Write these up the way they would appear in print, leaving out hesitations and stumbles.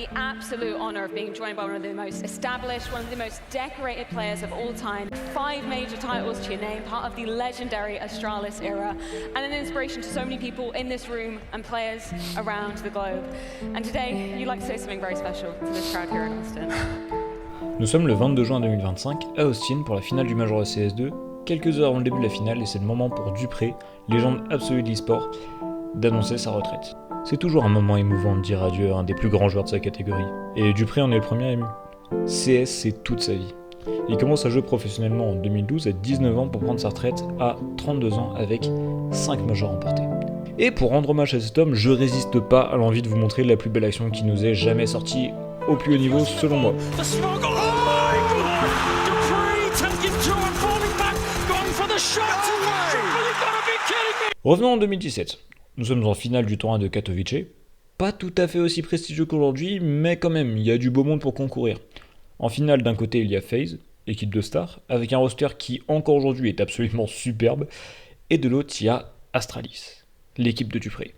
The absolute honor of being joined by one of the most established, one of the most decorated players of all time. 5 major titles to your name, part of the legendary Astralis era, and an inspiration to so many people in this room and players around the globe. And today, you'd like to say something very special to this crowd here in Austin. Nous sommes le 22 juin 2025 à Austin pour la finale du Major CS2, quelques heures avant le début de la finale, et c'est le moment pour Dupré, légende absolue de l'e-sport, d'annoncer sa retraite. C'est toujours un moment émouvant de dire adieu à un des plus grands joueurs de sa catégorie, et Dupré en est le premier ému. CS, c'est toute sa vie. Il commence à jouer professionnellement en 2012 à 19 ans pour prendre sa retraite à 32 ans avec 5 majors remportés. Et pour rendre hommage à cet homme, je résiste pas à l'envie de vous montrer la plus belle action qui nous ait jamais sortie au plus haut niveau selon moi. Revenons en 2017. Nous sommes en finale du tournoi de Katowice. Pas tout à fait aussi prestigieux qu'aujourd'hui, mais quand même, il y a du beau monde pour concourir. En finale, d'un côté, il y a FaZe, équipe de stars, avec un roster qui, encore aujourd'hui, est absolument superbe. Et de l'autre, il y a Astralis, l'équipe de Dupré.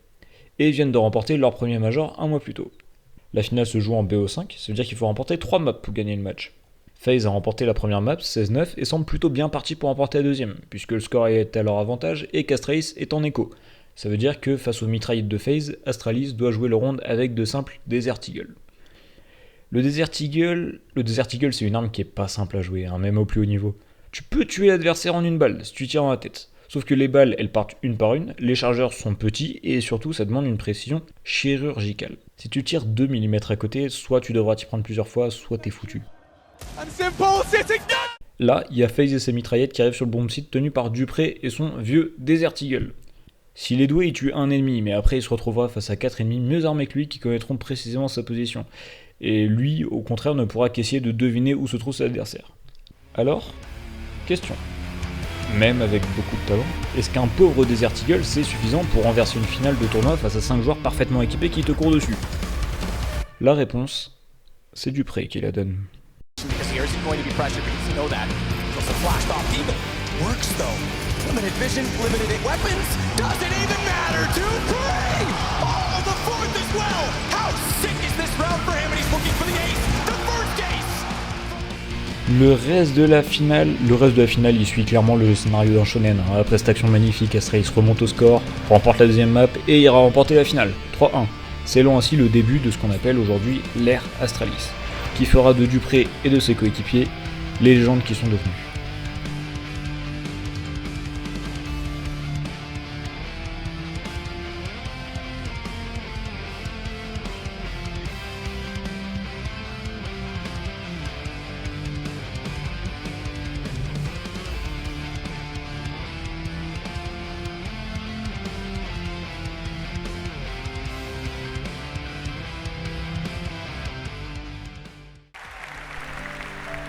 Et ils viennent de remporter leur premier major un mois plus tôt. La finale se joue en BO5, ça veut dire qu'il faut remporter 3 maps pour gagner le match. FaZe a remporté la première map, 16-9, et semble plutôt bien parti pour remporter la deuxième, puisque le score est à leur avantage et qu'Astralis est en écho. Ça veut dire que face aux mitraillettes de FaZe, Astralis doit jouer le round avec de simples Desert Eagle. Le Desert Eagle, c'est une arme qui est pas simple à jouer, même au plus haut niveau. Tu peux tuer l'adversaire en une balle si tu tires dans la tête. Sauf que les balles, elles partent une par une, les chargeurs sont petits et surtout ça demande une précision chirurgicale. Si tu tires 2 mm à côté, soit tu devras t'y prendre plusieurs fois, soit t'es foutu. Là, il y a FaZe et ses mitraillettes qui arrivent sur le bomb site tenu par Dupré et son vieux Desert Eagle. S'il est doué, il tue un ennemi, mais après il se retrouvera face à 4 ennemis mieux armés que lui qui connaîtront précisément sa position. Et lui, au contraire, ne pourra qu'essayer de deviner où se trouve son adversaire. Alors, question. Même avec beaucoup de talent, est-ce qu'un pauvre Desert Eagle c'est suffisant pour renverser une finale de tournoi face à 5 joueurs parfaitement équipés qui te courent dessus? La réponse, c'est Dupré qui la donne. Limited vision, limited weapons, doesn't even matter, Dupré! Oh, the fourth as well! How sick is this round for him, and he's looking for the ace, the first ace! Le reste de la finale, il suit clairement le scénario d'un shonen. Après cette action magnifique, Astralis remonte au score, remporte la deuxième map et ira remporter la finale, 3-1. Scellant ainsi le début de ce qu'on appelle aujourd'hui l'ère Astralis, qui fera de Dupré et de ses coéquipiers les légendes qui sont devenues.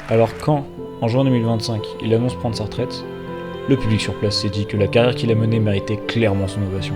Alors quand, en juin 2025, il annonce prendre sa retraite, le public sur place s'est dit que la carrière qu'il a menée méritait clairement son ovation.